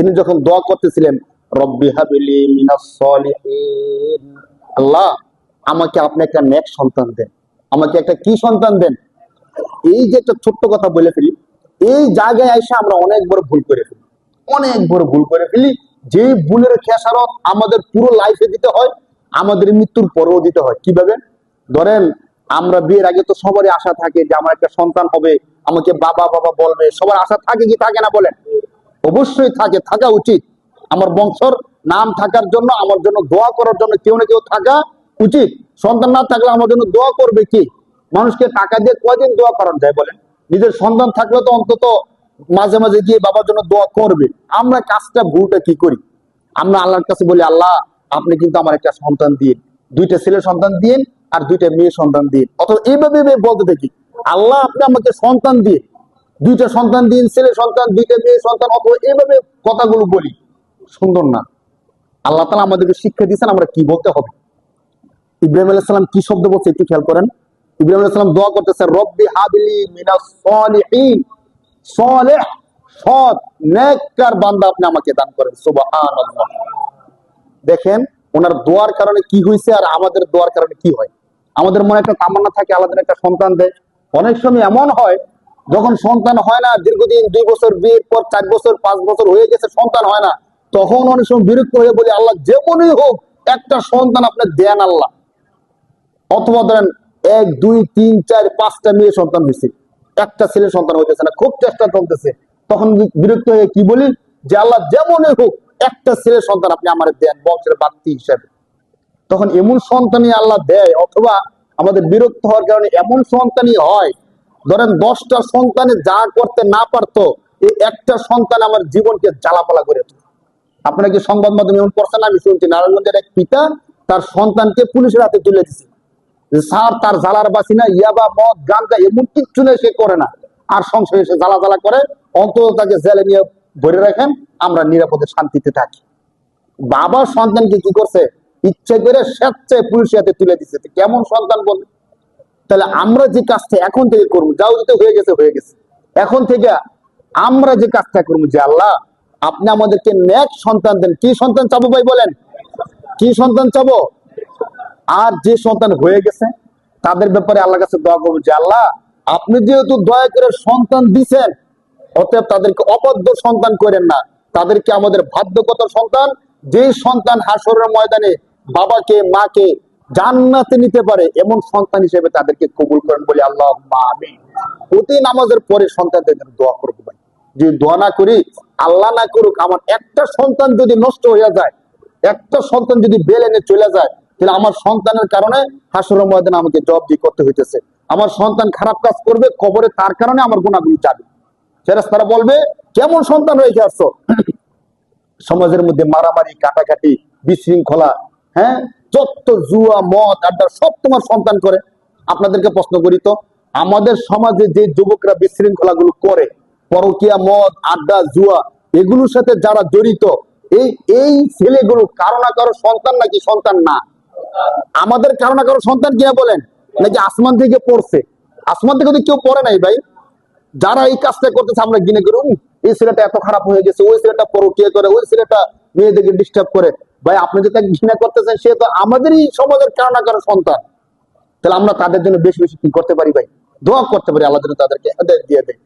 তিনি যখন দোয়া করতেছিলেন, রব্বি হাবিলি মিনাস সলিহিন, আল্লাহ আমাকে আপনি একটা নেক সন্তান দেন, আমাকে একটা কি সন্তান দেন। এই যে একটা ছোট্ট কথা বলে ফেলি, এই জায়গায় এসে আমরা অনেক বড় ভুল করে ফেলি, অনেক বড় ভুল করে ফেলি। যে ভুলের খেসারত আমাদের পুরো লাইফে দিতে হয়, আমাদের মৃত্যুর পরেও দিতে হয়। কিভাবে? ধরেন আমরা বিয়ের আগে তো সবারই আশা থাকে যে আমার একটা সন্তান হবে, আমাকে বাবা বাবা বলবে, সবার আশা থাকে কি থাকে না বলেন? অবশ্যই থাকে, থাকা উচিত। আমার বংশর নাম থাকার জন্য, আমার জন্য দোয়া করার জন্য কেউ না কেউ থাকা উচিত। সন্তান না থাকলে আমার জন্য দোয়া করবে কি? মানুষকে টাকা দিয়ে কয়দিন দোয়া করানো যায় বলেন? নিজের সন্তান থাকলে তো অন্তত মাঝে মাঝে গিয়ে বাবার জন্য দোয়া করবে। আমরা কাজটা ভুলটা কি করি? আমরা আল্লাহর কাছে বলি, আল্লাহ আপনি কিন্তু আমার একটা সন্তান দিন, দুইটা ছেলে সন্তান দিন আর দুইটা মেয়ে সন্তান দিন। অথবা এইভাবে বলতে দেখি, আল্লাহ আপনি আমাকে সন্তান দিন, দুইটা সন্তান দিন, ছেলে সন্তান, দুইটা মেয়ে সন্তান, অথবা এইভাবে কথাগুলো বলি, সুন্দর না। আল্লাহ তাআলা আমাদেরকে শিক্ষা দিয়েছেন আমরা কি বলতে হবে। ইব্রাহিম আলাইহিস সালাম কি শব্দ বলছে একটু খেয়াল করেন। ইব্রাহিম আলাইহিস সালাম দোয়া করতেছে, রব্বি হাবলি মিনাস সলিহিন, সলিহ সৎ নেককার বান্দা আপনি আমাকে দান করেন। সুবহানাল্লাহ। দেখেন ওনার দোয়ার কারণে কি হয়েছে আর আমাদের দোয়ার কারণে কি হয়। আমাদের মনে একটা তামান্না থাকে আল্লাহ একটা সন্তান দেয়। অনেক সময় এমন হয় যখন সন্তান হয় না, দীর্ঘদিন 2 বছর বিয়ের পর 4 বছর 5 বছর হয়ে গেছে, সন্তান হয় না, তখন অনেক সময় বিরক্ত হয়ে বলি, আল্লাহ যেমনই হোক একটা সন্তান আপনি দেন আল্লাহ। অথবা ধরেন 1 2 3 4 5টা মেয়ে সন্তান হয়েছে, একটা ছেলে সন্তান হইতেছে না, খুব চেষ্টা চলতেছে, তখন বিরক্ত হয়ে কি বলি যে আল্লাহ যেমনই হোক একটা ছেলে সন্তান আপনি আমার দেন বংশের বাড়তি হিসাবে। তখন এমন সন্তানই আল্লাহ দেয়, অথবা আমাদের বিরক্ত হওয়ার কারণে এমন সন্তানই হয়। ধরেন 10টা সন্তানে যা করতে না পারতো, এই একটা সন্তান আমার জীবনকে জ্বালাপালা করে। আপনারা কি সংবাদ মাধ্যমে এমন করছেন? আমি শুনছি নারায়ণগঞ্জের এক পিতা তার সন্তানকে পুলিশের হাতে তুলে দিচ্ছে। স্যার তার জ্বালার বাসি না, ইয়াবা মদ গাঁজা এমন কিচ্ছু নেই, সে করে না, আর সংসারে সে জ্বালা জ্বালা করে, অন্তত তাকে জেলে নিয়ে ভরে রাখেন, আমরা নিরাপদে শান্তিতে থাকি। বাবা সন্তানকে কি করছে? ইচ্ছে করে স্বেচ্ছায় পুলিশের হাতে তুলে দিচ্ছে। কেমন সন্তান বল? তাহলে আমরা যে কাজটা এখন থেকে করবো, যাও যেতে হয়ে গেছে হয়ে গেছে, এখন থেকে আমরা যে কাজটা করবো যে আল্লাহ আপনি আমাদেরকে নেক সন্তান দেন। কি সন্তান চাবো ভাই বলেন? কি সন্তান চাবো? আর যে সন্তান হয়ে গেছে তাদের ব্যাপারে আল্লাহর কাছে দোয়া করবো যে আল্লাহ আপনি যেহেতু দয়া করে সন্তান দিছেন, অতএব তাদেরকে অবাধ্য সন্তান করেন না, তাদেরকে আমাদের বাধ্যগত সন্তান, যে সন্তান হাসরের ময়দানে বাবাকে মাকে জান্নাতে নিতে পারে এমন সন্তান হিসেবে তাদেরকে কবুল করেন বলি আল্লাহুম্মা আমিন। প্রতি নামাজের পরে সন্তানদের জন্য দোয়া করবো ভাই। যদি দোয়া না করি, আল্লাহ না করুক, আমার একটা সন্তান যদি নষ্ট হয়ে যায়, একটা সন্তান যদি বেলেনে চলে যায়, তাহলে আমার সন্তানের কারণে হাসরের ময়দানে আমাকে জবাবদিহি করতে হইতেছে। আমার সন্তান খারাপ কাজ করবে, কবরে তার কারণে আমার গুনাহগুলো যাবে। ফেরেশতারা বলবে কেমন সন্তান রেখে আসছো? সমাজের মধ্যে মারামারি কাটাকাটি বিশৃঙ্খলা, হ্যাঁ, যত জুয়া মদ আড্ডা সব তোমার সন্তান করে। আপনাদেরকে প্রশ্ন করি তো, আমাদের সমাজে যে যুবকরা বিশৃঙ্খলা গুলো করে, পরকিয়া মদ আড্ডা জুয়া এগুলোর সাথে যারা জড়িত, এই এই ছেলেগুলো কারো না কারো সন্তান নাকি সন্তান না? আমাদের কারো না কারো সন্তান কিনা বলেন? নাকি আসমান থেকে পড়ছে? আসমান থেকে তো কেউ পড়ে নাই ভাই। যারা এই কাজটা করতেছে আমরা গিনে করি, এই ছেলেটা এত খারাপ হয়ে গেছে, ওই ছেলেটা পরকিয়া করে, ওই ছেলেটা মেয়েদেরকে ডিস্টার্ব করে। ভাই আপনি যে তাকে ঘৃণা করতেছেন, সে তো আমাদেরই সমাজের কারো না কারো সন্তান। তাহলে আমরা তাদের জন্য বেশি বেশি কি করতে পারি ভাই? দোয়া করতে পারি আল্লাহ যেন তাদেরকে হেদায়েত দিয়ে দেয়।